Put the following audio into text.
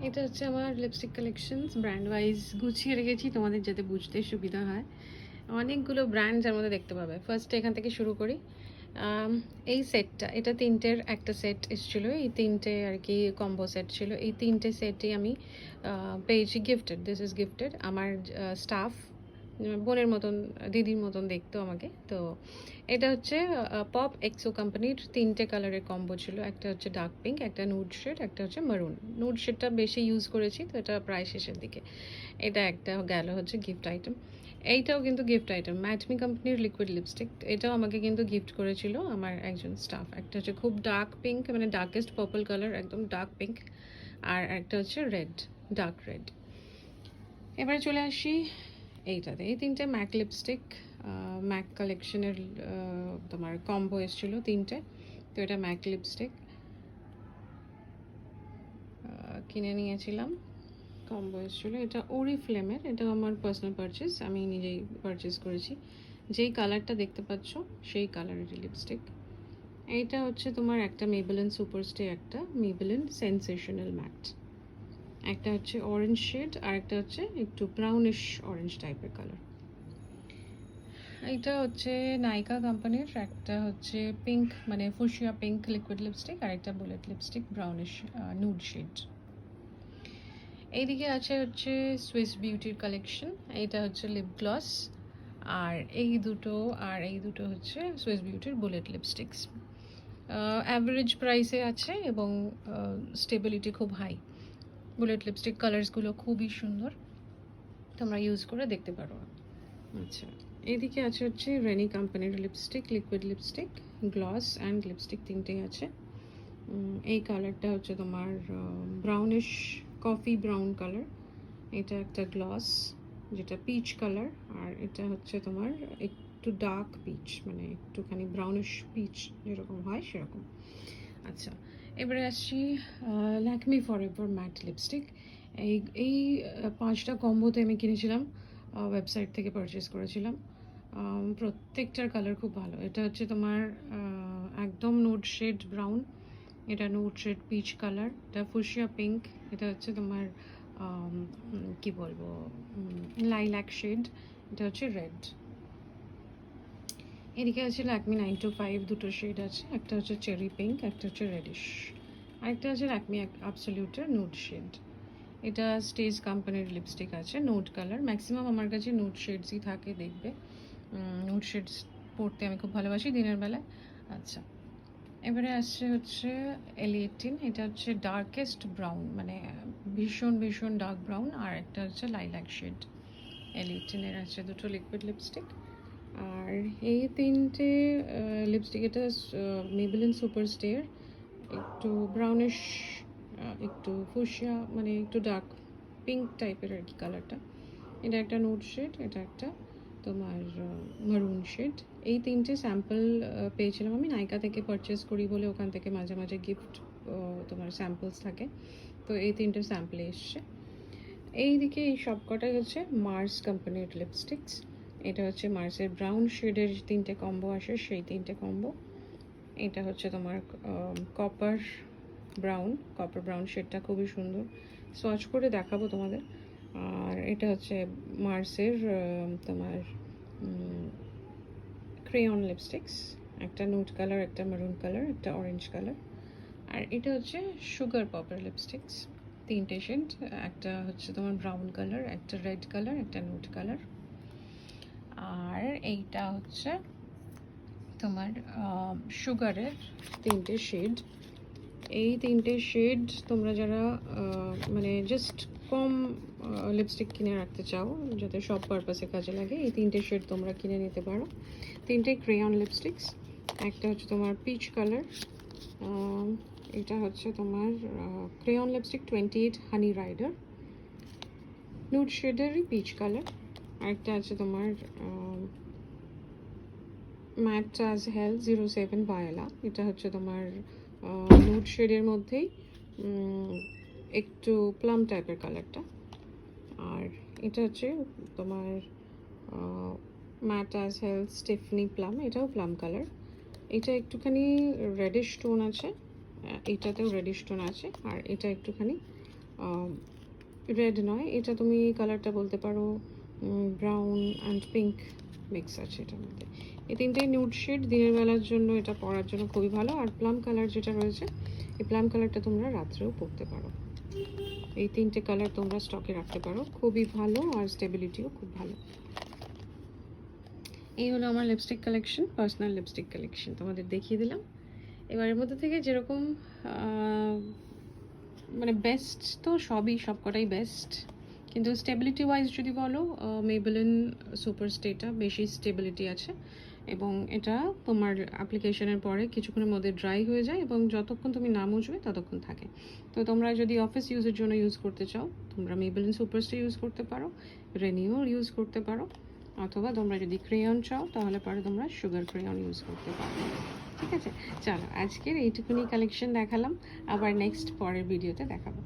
এটা হচ্ছে আমার লিপস্টিক কালেকশনস, ব্র্যান্ড ওয়াইজ গুছিয়ে রেখেছি তোমাদের যাতে বুঝতে সুবিধা হয়। অনেকগুলো ব্র্যান্ড যার মধ্যে দেখতে পাবে। ফার্স্ট এখান থেকে শুরু করি। এই সেটটা, এটা তিনটের একটা সেট এসেছিলো, এই তিনটে আর কি কম্বো সেট ছিল। এই তিনটে সেটই আমি পেয়েছি গিফটেড। This is gifted. আমার স্টাফ বোনের মতন, দিদির মতন দেখতো আমাকে। তো এটা হচ্ছে পপ এক্সো কোম্পানির তিনটে কালারের কম্বো ছিল। একটা হচ্ছে ডার্ক পিঙ্ক, একটা নুড শেড, একটা হচ্ছে মারুন। নুড শেডটা বেশি ইউজ করেছি, তো এটা প্রায় শেষের দিকে। এটা একটা গেল হচ্ছে গিফট আইটেম। এইটাও কিন্তু গিফট আইটেম, ম্যাটমি কোম্পানির লিকুইড লিপস্টিক। এটাও আমাকে কিন্তু গিফট করেছিল আমার একজন স্টাফ। একটা হচ্ছে খুব ডার্ক পিঙ্ক, মানে ডার্কেস্ট পার্পল কালার, একদম ডার্ক পিঙ্ক। আর একটা হচ্ছে রেড, ডার্ক রেড। এবারে চলে আসি এইটাতে। এই তিনটে ম্যাক লিপস্টিক, ম্যাক কালেকশনের তোমার কম্বো এসেছিলো তিনটে। তো এটা ম্যাক লিপস্টিক কিনে নিয়েছিলাম, কম্বো এসেছিলো। এটা ওরিফ্লেমের, এটা আমার পার্সোনাল পারচেস, আমি নিজেই পারচেস করেছি। যেই কালারটা দেখতে পাচ্ছ সেই কালারের লিপস্টিক। এইটা হচ্ছে তোমার একটা মেবেলিন সুপারস্টে, একটা মেবেলিন সেন্সেশনাল ম্যাট। একটা হচ্ছে অরেঞ্জ শেড, আর একটা হচ্ছে একটু ব্রাউনিশ অরেঞ্জ টাইপের কালার। এইটা হচ্ছে নাইকা কোম্পানির, একটা হচ্ছে পিঙ্ক মানে ফুশিয়া পিঙ্ক লিকুইড লিপস্টিক, আর একটা bullet lipstick brownish nude shade. এইদিকে আছে হচ্ছে সুইস বিউটির কালেকশন। এইটা হচ্ছে লিপ গ্লস, আর এই দুটো হচ্ছে সুইস বিউটির বুলেট লিপস্টিক্স। অ্যাভারেজ প্রাইসে আছে এবং স্টেবিলিটি খুব হাই। বুলেট লিপস্টিক কালার্সগুলো খুবই সুন্দর, তোমরা ইউজ করে দেখতে পারো। আচ্ছা, এইদিকে আছে হচ্ছে রেনি কোম্পানির lipstick, liquid lipstick, gloss and lipstick তিনটেই আছে। এই কালারটা হচ্ছে তোমার ব্রাউনিশ কফি ব্রাউন কালার। এটা একটা গ্লস যেটা পিচ কালার, আর এটা হচ্ছে তোমার একটু ডার্ক পিচ, মানে একটুখানি ব্রাউনিশ পিচ যেরকম হয় সেরকম। আচ্ছা, এবারে আসছি ল্যাকমি ফরএভার ম্যাট লিপস্টিক। এই এই পাঁচটা কম্বোতে আমি কিনেছিলাম, ওয়েবসাইট থেকে পারচেস করেছিলাম। প্রত্যেকটার কালার খুব ভালো। এটা হচ্ছে তোমার একদম নোট শেড ব্রাউন, এটা নোট শেড পিচ কালার, এটা ফুশিয়া পিঙ্ক, এটা হচ্ছে তোমার কি বলবো লাইল্যাক শেড, এটা হচ্ছে রেড। এদিকে আছে ল্যাকমি 925, দুটো শেড আছে, একটা হচ্ছে চেরি পিঙ্ক, একটা হচ্ছে রেডিশ, আরেকটা আছে ল্যাকমি অ্যাবসলিউটের নুড শেড। এটা স্টেজ কোম্পানির লিপস্টিক আছে, নুড কালার। ম্যাক্সিমাম আমার কাছে নুড শেডসই থাকে, দেখবে নুড শেডস পরতে আমি খুব ভালোবাসি দিনের বেলায়। আচ্ছা, এবারে আসছে হচ্ছে L18, এটা হচ্ছে ডার্কেস্ট ব্রাউন, মানে ভীষণ ভীষণ ডার্ক ব্রাউন, আর একটা হচ্ছে লাইল্যাক শেড। L18 এর আছে দুটো লিকুইড লিপস্টিক। আর এই তিনটে লিপস্টিক, এটা মেবেলিন সুপারস্টের, একটু ব্রাউনিশ, একটু ফুশিয়া, মানে একটু ডার্ক পিঙ্ক টাইপের আর কি কালারটা। এটা একটা নুড শেড, এটা একটা তোমার মারুন শেড। এই তিনটে স্যাম্পল পেয়েছিলাম আমি, নাইকা থেকে পারচেস করি বলে ওখান থেকে মাঝে মাঝে গিফট তোমার স্যাম্পলস থাকে। তো এই তিনটে স্যাম্পলে এসছে। এইদিকে এই সব কটাই হচ্ছে মার্স কোম্পানির লিপস্টিক্স। এটা হচ্ছে মার্সের ব্রাউন শেডের তিনটে কম্বো আসে, সেই তিনটে কম্বো। এটা হচ্ছে তোমার কপার ব্রাউন শেডটা খুবই সুন্দর, সোয়াচ করে দেখাবো তোমাদের। আর এটা হচ্ছে মার্সের তোমার ক্রেয়ন লিপস্টিক্স, একটা নুড কালার, একটা মেরুন কালার, একটা অরেঞ্জ কালার। আর এটা হচ্ছে সুগার পপের লিপস্টিক্স, তিনটে শেড, একটা হচ্ছে তোমার ব্রাউন কালার, একটা রেড কালার, একটা নুড কালার। আর এইটা হচ্ছে তোমার সুগারের তিনটে শেড। এই তিনটে শেড তোমরা যারা মানে জাস্ট কম লিপস্টিক কিনে রাখতে চাও যাতে সব পারপাসে কাজে লাগে, এই তিনটে শেড তোমরা কিনে নিতে পারো। তিনটে ক্রেয়ন লিপস্টিক্স, একটা হচ্ছে তোমার পিচ কালার, এটা হচ্ছে তোমার ক্রেয়ন লিপস্টিক 28 হানি রাইডার, নুড শেডেরই পিচ কালার। আরেকটা আছে তোমার ম্যাট অ্যাজ হেল 07 ভায়োলা, এটা হচ্ছে তোমার নুড শেডের মধ্যেই একটু প্লাম টাইপের কালারটা। আর এটা হচ্ছে তোমার ম্যাট অ্যাজ হেল স্টিফনি প্লাম, এটাও প্লাম কালার। এটা একটুখানি রেডিশ টোন আছে, এটাতেও রেডিশ টোন আছে, আর এটা একটুখানি রেড নয়, এটা তুমি কালারটা বলতে পারো ব্রাউন অ্যান্ড পিঙ্ক মিক্স আছে এটার মধ্যে। এই তিনটেই নিউড শেড, দিনের বেলার জন্য এটা পরার জন্য খুবই ভালো। আর প্লাম কালার যেটা রয়েছে, এই প্লাম কালারটা তোমরা রাত্রেও পরতে পারো। এই তিনটে কালার তোমরা স্টকে রাখতে পারো, খুবই ভালো আর স্টেবিলিটিও খুব ভালো। এই হলো আমার lipstick collection, personal lipstick collection তোমাদের দেখিয়ে দিলাম। এবারের মধ্যে থেকে যেরকম মানে বেস্ট তো সব কটাই বেস্ট, কিন্তু স্টেবিলিটি ওয়াইজ যদি বলো মেবেলিন সুপার স্টেটা বেশি স্টেবিলিটি আছে, এবং এটা তোমার অ্যাপ্লিকেশনের পরে কিছুক্ষণের মধ্যে ড্রাই হয়ে যায় এবং যতক্ষণ তুমি না মুছবে ততক্ষণ থাকে। তো তোমরা যদি অফিস ইউজের জন্য ইউজ করতে চাও, তোমরা মেবেলিন সুপার স্টে ইউজ করতে পারো, রেনিও ইউজ করতে পারো, অথবা তোমরা যদি ক্রেয়ন চাও তাহলে পরে তোমরা সুগার ক্রেয়ন ইউজ করতে পারো। ঠিক আছে, চলো আজকের এইটুকুনি কালেকশন দেখালাম, আবার নেক্সট পরের ভিডিওতে দেখাবো।